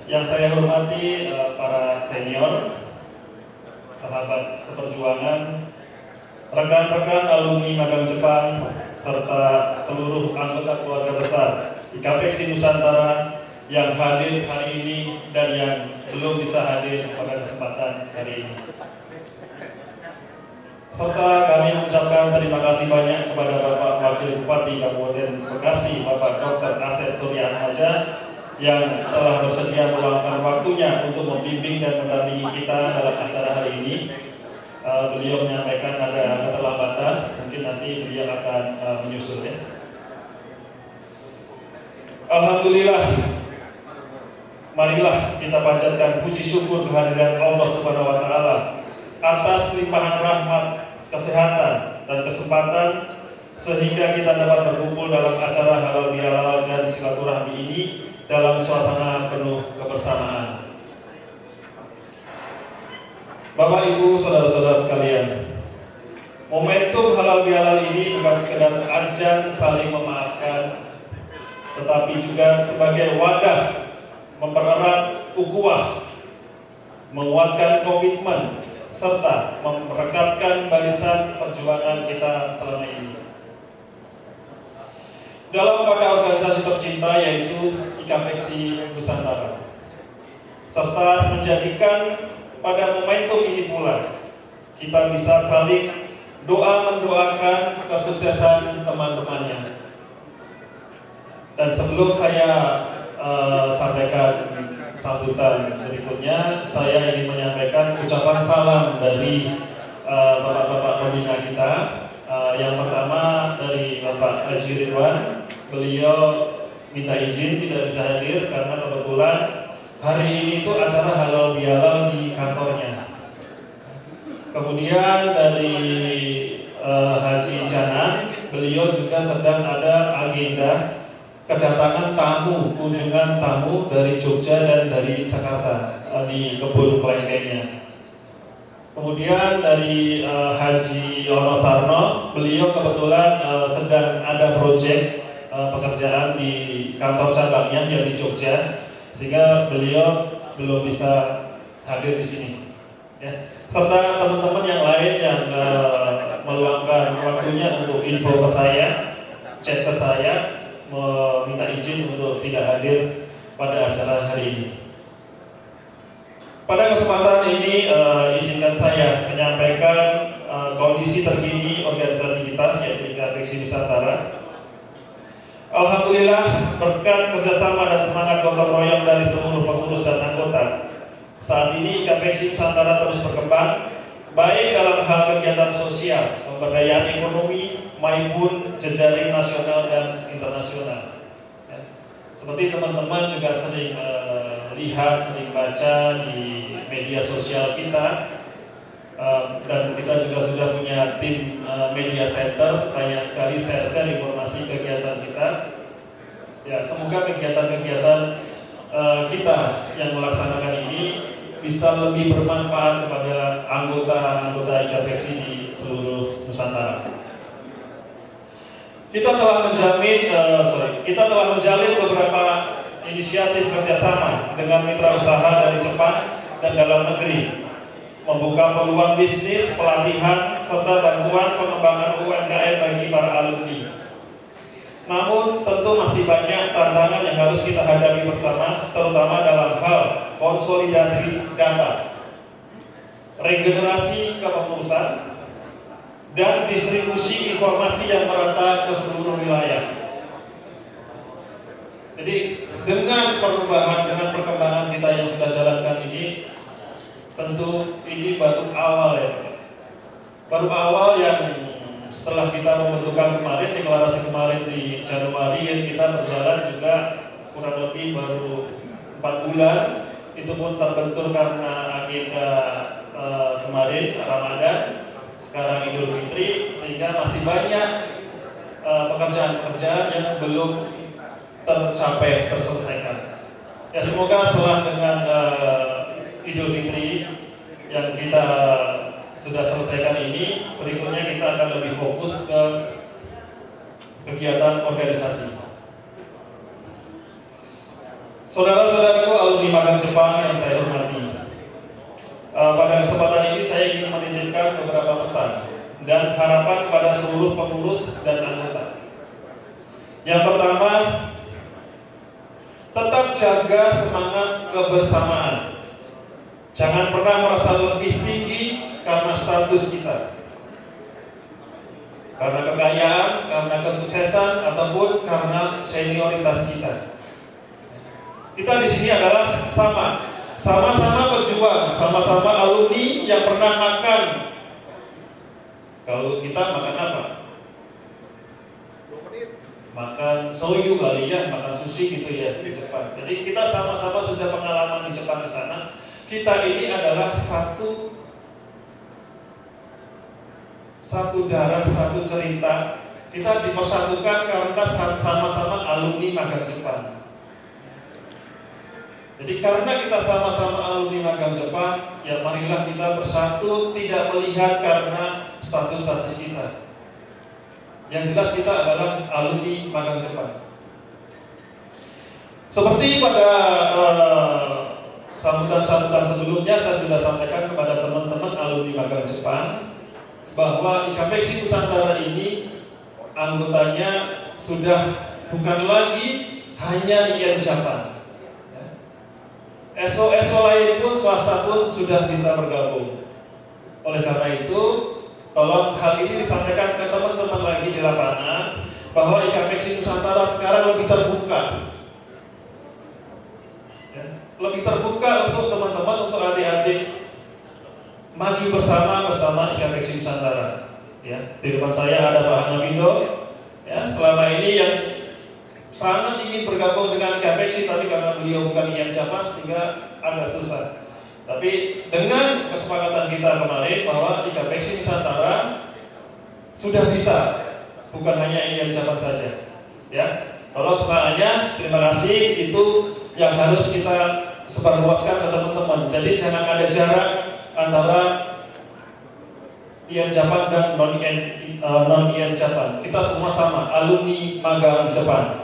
Yang saya hormati para senior, sahabat seperjuangan, rekan-rekan alumni magang Jepang, serta seluruh anggota keluarga besar IKAPEXI Nusantara yang hadir hari ini dan yang belum bisa hadir pada kesempatan hari ini. Serta kami mengucapkan terima kasih banyak kepada Bapak Wakil Bupati Kabupaten Bekasi, Bapak Dr. Asep Surya Atmaja, yang telah bersedia meluangkan waktunya untuk membimbing dan mendampingi kita dalam acara hari ini. Beliau menyampaikan ada keterlambatan, mungkin nanti beliau akan menyusul ya. Alhamdulillah, marilah kita panjatkan puji syukur kehadiran Allah Subhanahu wa taala atas limpahan rahmat, kesehatan dan kesempatan sehingga kita dapat berkumpul dalam acara halal bihalal dan silaturahmi ini dalam suasana penuh kebersamaan. Bapak, Ibu, saudara-saudara sekalian, momentum halal bihalal ini bukan sekedar ajang saling memaafkan, tetapi juga sebagai wadah mempererat ukhuwah, menguatkan komitmen, serta merekatkan barisan perjuangan kita selama ini. Dalam wadah organisasi tercinta yaitu IKAPEXI Nusantara, serta menjadikan pada momentum ini pula kita bisa saling mendoakan kesuksesan teman-temannya. Dan sebelum saya sampaikan sambutan berikutnya, saya ingin menyampaikan ucapan salam dari bapak-bapak pembina kita. Yang pertama dari Bapak Haji Ridwan, beliau minta izin tidak bisa hadir karena kebetulan hari ini itu acara halal bihalal di kantornya. Kemudian dari Haji Canan, beliau juga sedang ada agenda kedatangan tamu, kunjungan tamu dari Jogja dan dari Jakarta di kebun kelengkengnya. Kemudian dari Haji Yono Sarno, beliau kebetulan sedang ada proyek pekerjaan di kantor cabangnya yang di Jogja, sehingga beliau belum bisa hadir di sini. Ya. Serta teman-teman yang lain yang meluangkan waktunya untuk info ke saya, chat ke saya, meminta izin untuk tidak hadir pada acara hari ini. Pada kesempatan ini izinkan saya menyampaikan kondisi terkini organisasi kita yaitu IKAPEXI Nusantara. Alhamdulillah, berkat kerjasama dan semangat gotong royong dari seluruh pengurus dan anggota, saat ini IKAPEXI Nusantara terus berkembang, baik dalam hal kegiatan sosial, pemberdayaan ekonomi, maupun jejaring nasional dan internasional. Ya. Seperti teman-teman juga sering lihat, sering baca di media sosial kita, dan kita juga sudah punya tim media center, banyak sekali share-share informasi kegiatan kita. Ya, semoga kegiatan-kegiatan kita yang melaksanakan ini bisa lebih bermanfaat kepada anggota-anggota IKAPEXI di seluruh Nusantara. Kita telah menjalin beberapa inisiatif kerjasama dengan mitra usaha dari Jepang dan dalam negeri, membuka peluang bisnis, pelatihan, serta bantuan pengembangan UMKM bagi para alumni. Namun tentu masih banyak tantangan yang harus kita hadapi bersama, terutama dalam hal konsolidasi data, regenerasi kepengurusan, dan distribusi informasi yang merata ke seluruh wilayah. Jadi dengan perubahan, dengan perkembangan kita yang sudah jalankan ini, tentu ini baru awal ya, baru awal yang setelah kita membentukkan kemarin, deklarasi kemarin di Januari, yang kita berjalan juga kurang lebih baru 4 bulan. Itu pun terbentur karena agenda kemarin Ramadan, sekarang Idul Fitri, sehingga masih banyak pekerjaan-pekerjaan yang belum terselesaikan. Ya, semoga setelah dengan Idul Fitri yang kita sudah selesaikan ini, berikutnya kita akan lebih fokus ke kegiatan organisasi. Saudara-saudaraku alumni alumni magang Jepang yang saya hormati. Pada kesempatan ini saya ingin menitipkan beberapa pesan dan harapan kepada seluruh pengurus dan anggota. Yang pertama, tetap jaga semangat kebersamaan. Jangan pernah merasa lebih tinggi karena status kita, karena kekayaan, karena kesuksesan, ataupun karena senioritas kita. Kita di sini adalah sama-sama pejuang, sama-sama alumni yang pernah makan. Kalau kita makan apa? Makan soyu kali ya, makan sushi gitu ya di Jepang. Jadi kita sama-sama sudah pengalaman di Jepang di sana. Kita ini adalah satu darah, satu cerita. Kita dipersatukan karena sama-sama alumni magang Jepang. Jadi karena kita sama-sama alumni magang Jepang, ya marilah kita bersatu, tidak melihat karena status kita. Yang jelas kita adalah alumni magang Jepang. Seperti pada sambutan sebelumnya, saya sudah sampaikan kepada teman-teman alumni magang Jepang bahwa IKPEXI Nusantara ini anggotanya sudah bukan lagi hanya IM Jepang. SO lain pun, swasta pun sudah bisa bergabung. Oleh karena itu, tolong hal ini disampaikan ke teman-teman lagi di lapangan bahwa IKPEXI Nusantara sekarang lebih terbuka. Lebih terbuka untuk teman-teman, untuk adik-adik maju bersama IKPEXI Nusantara. Ya, di depan saya ada Pak Hanafido. Ya, selama ini yang sangat ingin bergabung dengan IKPEXI, tapi karena beliau bukan IM Jepang sehingga agak susah. Tapi dengan kesepakatan kita kemarin bahwa IKPEXI Nusantara sudah bisa, bukan hanya IM Jepang saja. Ya, tolong semangatnya. Terima kasih. Itu yang harus kita sebarluaskan ke teman-teman. Jadi jangan ada jarak antara IM Jepang dan non-IM Jepang. Kita semua sama, alumni magang Jepang.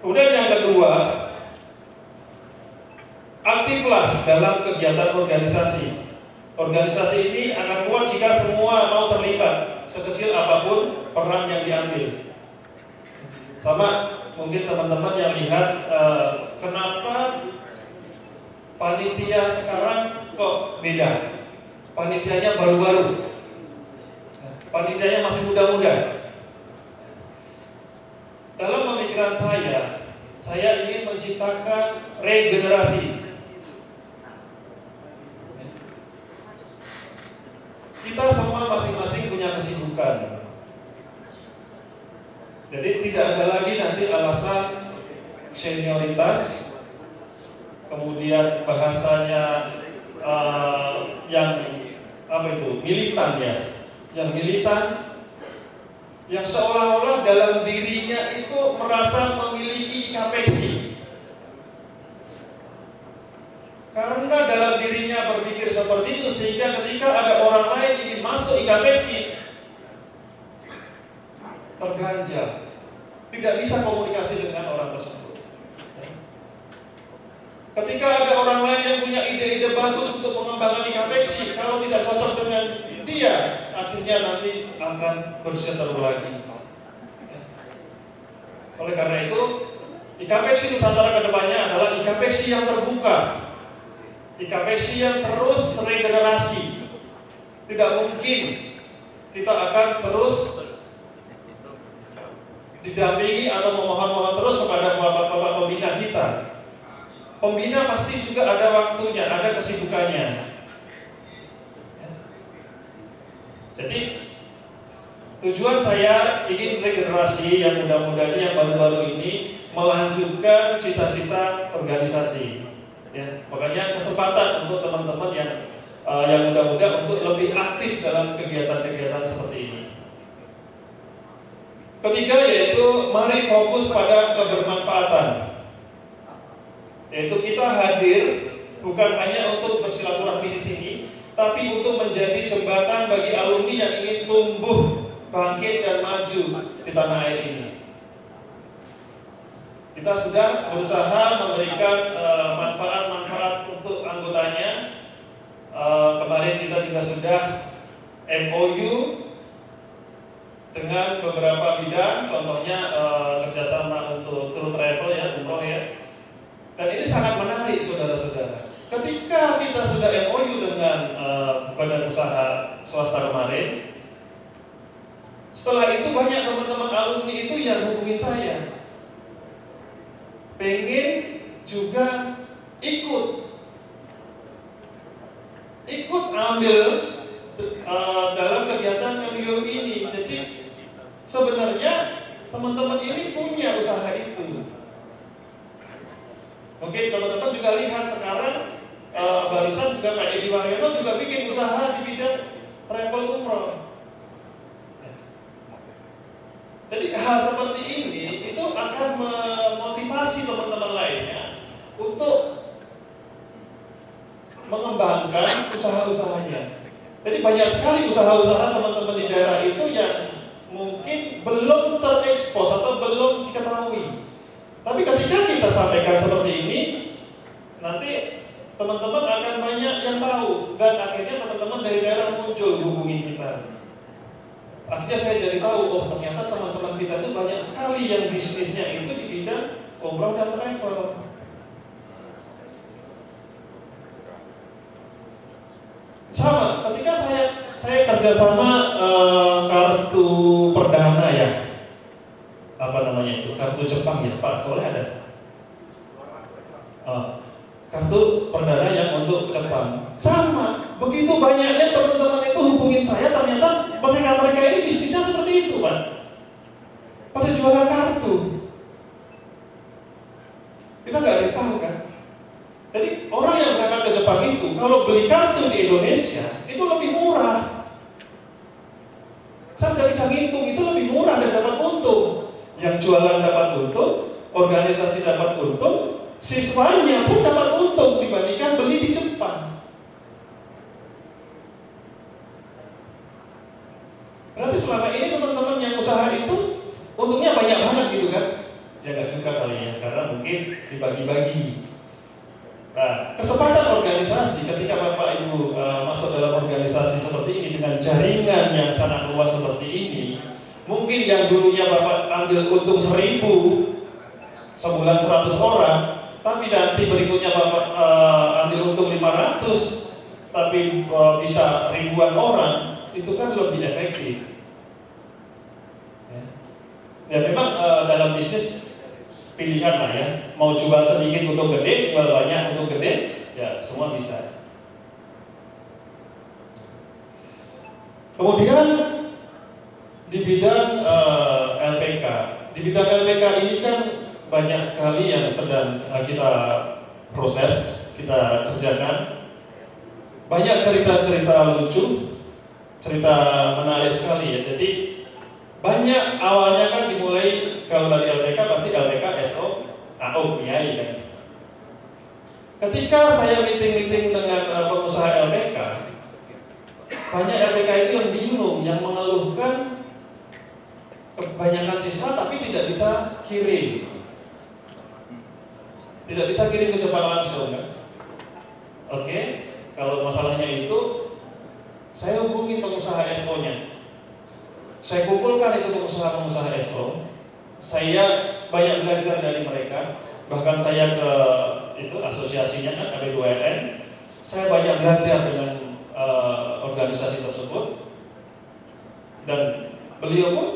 Kemudian yang kedua, aktiflah dalam kegiatan organisasi. Organisasi ini akan kuat jika semua mau terlibat, sekecil apapun peran yang diambil. Sama mungkin teman-teman yang lihat kenapa panitia sekarang kok beda. Panitianya baru-baru, panitianya masih muda-muda. Dalam pemikiran saya ingin menciptakan regenerasi. Kita semua masing-masing punya kesibukan. Jadi tidak ada lagi nanti alasan senioritas, kemudian bahasanya yang militan ya, yang militan, yang seolah-olah dalam dirinya itu merasa memiliki IKPEXI. Karena dalam dirinya berpikir seperti itu, sehingga ketika ada orang lain ingin masuk IKPEXI, terganjal, tidak bisa komunikasi dengan orang tersebut. Ketika ada orang lain yang punya ide-ide bagus untuk mengembangkan IKPEXI, kalau tidak cocok dengan dia, akhirnya nanti akan berseteru lagi. Oleh karena itu, IKPEXI Nusantara kedepannya adalah IKPEXI yang terbuka, IKPEXI yang terus regenerasi. Tidak mungkin kita akan terus didampingi atau memohon-mohon terus kepada bapak-bapak pembina kita. Pembina pasti juga ada waktunya, ada kesibukannya. Jadi tujuan saya ingin regenerasi yang muda-muda ini, yang baru-baru ini melanjutkan cita-cita organisasi. Ya, makanya kesempatan untuk teman-teman yang muda-muda untuk lebih aktif dalam kegiatan-kegiatan seperti ini. Ketiga yaitu mari fokus pada kebermanfaatan. Yaitu kita hadir bukan hanya untuk bersilaturahmi di sini, tapi untuk menjadi jembatan bagi alumni yang ingin tumbuh, bangkit dan maju di tanah air ini. Di Kita sudah berusaha memberikan manfaat-manfaat untuk anggotanya. Kemarin kita juga sudah MOU dengan beberapa bidang, contohnya kerjasama untuk tour travel ya, umroh ya. Dan ini sangat menarik saudara-saudara. Ketika kita sudah MOU dengan badan usaha swasta kemarin, setelah itu banyak teman-teman alumni itu yang hubungin saya, pengen juga ikut ambil dalam kegiatan MOU ini. Jadi sebenarnya teman-teman ini punya usaha itu. Mungkin teman-teman juga lihat sekarang barusan juga Pak Edi Waryono juga bikin usaha di bidang travel umroh. Jadi hal seperti ini itu akan memotivasi teman-teman lainnya untuk mengembangkan usaha-usahanya. Jadi banyak sekali usaha-usaha teman-teman di daerah itu yang mungkin belum terekspos atau belum diketahui. Tapi ketika kita sampaikan seperti ini, nanti teman-teman akan banyak yang tahu, dan akhirnya teman-teman dari daerah muncul hubungi kita. Akhirnya saya jadi tahu, oh ternyata teman-teman kita itu banyak sekali yang bisnisnya itu di bidang umroh dan travel. Sama, ketika saya kerjasama kartu perdana ya, apa namanya itu, kartu Jepang ya Pak Soleh ada. Kartu perdana yang untuk Jepang. Sama, begitu banyaknya teman-teman itu hubungin saya, ternyata mereka ini bisnisnya seperti itu Pak. Pada jualan kartu. Kita nggak ada yang tahu kan. Jadi orang yang berangkat ke Jepang itu, kalau beli kartu di Indonesia itu lebih murah. Saya udah bisa ngitung, itu lebih murah dan dapat untung. Yang jualan dapat untung, organisasi dapat untung, siswanya pun dapat untung dibandingkan beli di Jepang. Berarti selama ini teman-teman yang usaha itu untungnya banyak banget gitu kan? Ya nggak juga kali ya, karena mungkin dibagi-bagi. Nah, kesempatan organisasi ketika Bapak Ibu masuk dalam organisasi seperti ini dengan jaringan yang sangat luas seperti ini, mungkin yang dulunya Bapak ambil untung 1.000 sebulan 100 orang, tapi nanti berikutnya Bapak ambil untung 500 tapi bisa ribuan orang, itu kan lebih efektif. Ya memang dalam bisnis pilihan lah ya, mau jual sedikit untuk gede, jual banyak untuk gede, ya semua bisa. Kemudian di bidang LPK, di bidang LPK ini kan banyak sekali yang sedang kita proses, kita kerjakan. Banyak cerita-cerita lucu, cerita menarik sekali ya. Jadi banyak awalnya kan dimulai kalau dari LPK pasti LPK SO AO Kiai kan. Ketika saya meeting dengan pengusaha LPK, banyak LPK itu yang bingung, yang mengeluhkan kebanyakan siswa tapi tidak bisa kirim. Tidak bisa kirim ke Jepang langsung kan. Oke, kalau masalahnya itu saya hubungi pengusaha SO-nya. Saya kumpulkan itu pengusaha-pengusaha SO. Saya banyak belajar dari mereka. Bahkan saya ke itu asosiasinya kan ada 2LN. Saya banyak belajar dengan organisasi tersebut. Dan beliau pun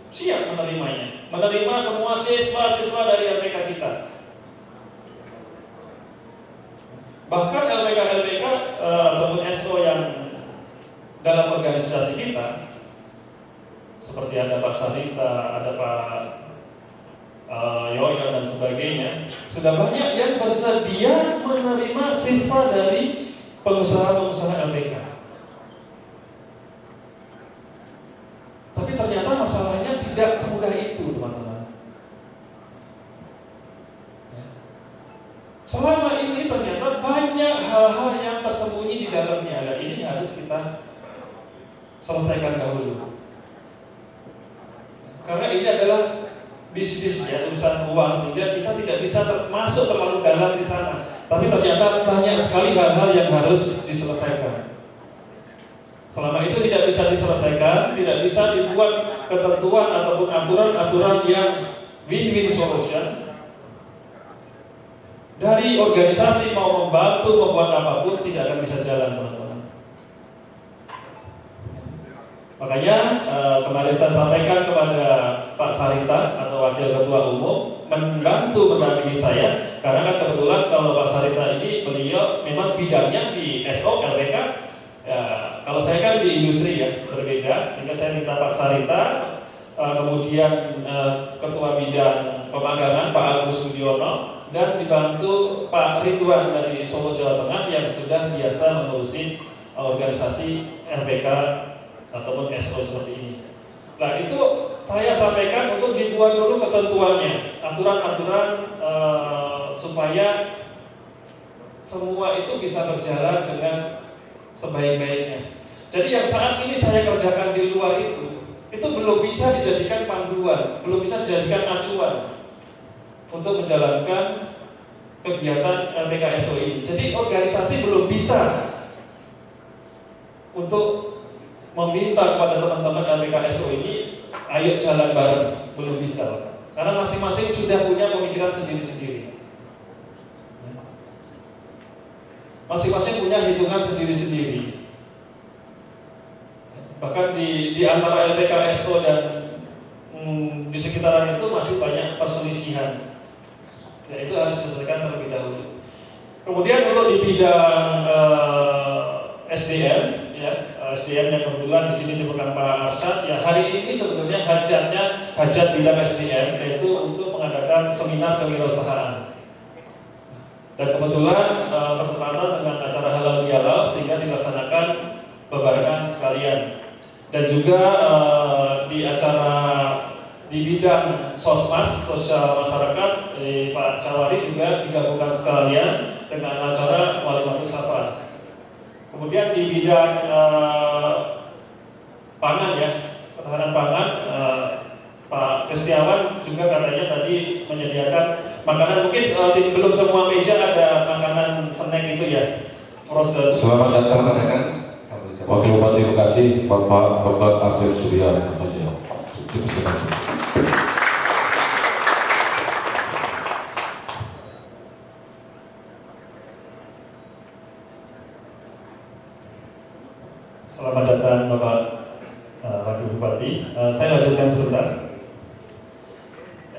siap menerimanya. Menerima semua siswa-siswa dari LPK kita. Bahkan LPK ataupun SO yang dalam organisasi kita, seperti ada Pak Sarita, ada Pak Yoyo dan sebagainya, sudah banyak yang bersedia menerima siswa dari pengusaha-pengusaha LPK. Tapi ternyata masalahnya tidak semudah itu, teman-teman. Selama ini ternyata banyak hal-hal yang tersembunyi di dalamnya, dan ini harus kita selesaikan dahulu. Karena ini adalah bisnis ya, urusan uang, sehingga kita tidak bisa masuk terlalu dalam di sana. Tapi ternyata banyak sekali hal-hal yang harus diselesaikan. Selama itu tidak bisa diselesaikan, tidak bisa dibuat ketentuan ataupun aturan-aturan yang win-win solution, dari organisasi mau membantu membuat apapun tidak akan bisa jalan, teman-teman. Makanya kemarin saya sampaikan kepada Pak Sarita atau Wakil Ketua Umum membantu mendampingi saya, karena kan kebetulan kalau Pak Sarita ini beliau memang bidangnya di SO LPK, ya, kalau saya kan di industri ya berbeda, sehingga saya minta Pak Sarita, kemudian Ketua Bidang Pemagangan Pak Agus Budiono, dan dibantu Pak Ridwan dari Solo Jawa Tengah yang sudah biasa mengurusi organisasi LPK ataupun SO seperti ini. Nah itu saya sampaikan untuk dibuat dulu ketentuannya, aturan-aturan supaya semua itu bisa berjalan dengan sebaik-baiknya. Jadi yang saat ini saya kerjakan di luar itu belum bisa dijadikan panduan, belum bisa dijadikan acuan untuk menjalankan kegiatan LPK SO ini. Jadi organisasi belum bisa untuk meminta kepada teman-teman LPK SO ini, ayo jalan bareng, belum bisa. Karena masing-masing sudah punya pemikiran sendiri-sendiri. Masing-masing punya hitungan sendiri-sendiri. Bahkan di antara LPK SO dan di sekitaran itu masih banyak perselisihan. Ya, itu harus diselesaikan terlebih dahulu. Kemudian untuk di bidang SDM, ya, SDM yang kebetulan di sini dipegang Pak Arsyad, ya hari ini sebetulnya hajat bidang SDM, yaitu untuk mengadakan seminar kewirausahaan. Dan kebetulan bertepatan dengan acara halal bihalal sehingga dilaksanakan bebarengan sekalian. Dan juga di acara di bidang sosmas, sosial masyarakat, Pak Cawari juga digabungkan sekalian dengan acara Walimatul Safar. Kemudian di bidang pangan ya, ketahanan pangan, Pak Kristiawan juga katanya tadi menyediakan makanan, mungkin belum semua meja ada makanan snack itu ya. Frozen. Selamat datang Wakil Bupati Bekasi, Bapak Dr. Asep Surya. Selamat datang Bapak Wakil Bupati. Saya lanjutkan sebentar.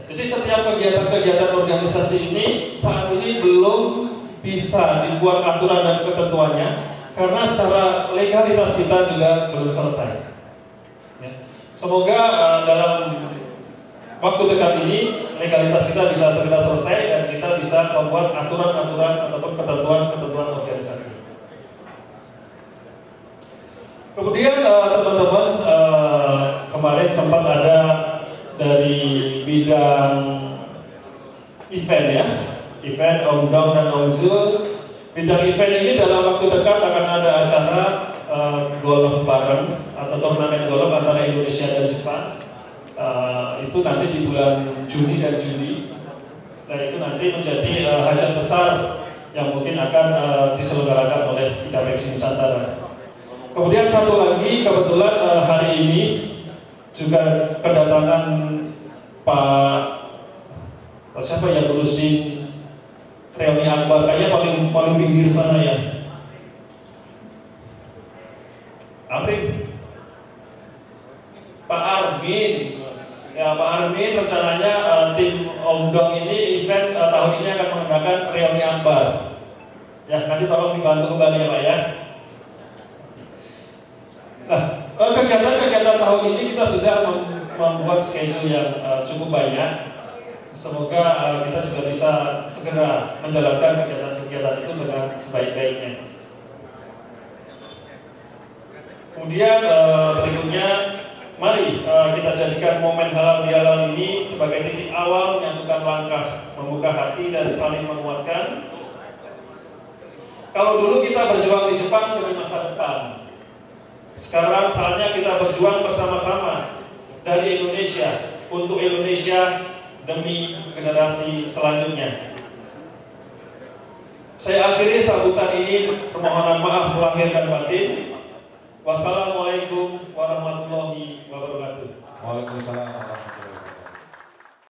Jadi setiap kegiatan-kegiatan organisasi ini saat ini belum bisa dibuat aturan dan ketentuannya, karena secara legalitas kita juga belum selesai. Ya. Semoga dalam waktu dekat ini legalitas kita bisa segera selesai dan kita bisa membuat aturan-aturan ataupun ketentuan-ketentuan organisasi. Kemudian teman-teman, kemarin sempat ada dari bidang event ya, event Omdong dan Omzul. Bidang event ini dalam waktu dekat akan ada acara golf bareng atau turnamen golf antara Indonesia dan Jepang. Itu nanti di bulan Juni dan Juli. Dan itu nanti menjadi hajat besar yang mungkin akan diselenggarakan oleh IKPEX Nusantara. Kemudian satu lagi, kebetulan hari ini juga kedatangan Pak siapa yang ngurusin reuni akbar, kayaknya paling pinggir sana ya, Amrin, Pak Armin. Ya, Pak Armin rencananya tim Omdong ini event tahun ini akan mengadakan reuni akbar. Ya, nanti tolong dibantu kembali ya Pak ya. Nah, kegiatan-kegiatan tahun ini kita sudah membuat schedule yang cukup banyak. Semoga kita juga bisa segera menjalankan kegiatan-kegiatan itu dengan sebaik-baiknya. Kemudian berikutnya, mari kita jadikan momen halal bihalal ini sebagai titik awal menyatukan langkah, membuka hati dan saling menguatkan. Kalau dulu kita berjuang di Jepang demi masa depan, sekarang saatnya kita berjuang bersama-sama dari Indonesia untuk Indonesia demi generasi selanjutnya. Saya akhiri sambutan ini permohonan maaf lahir dan batin. Wassalamualaikum warahmatullahi wabarakatuh. Waalaikumsalam.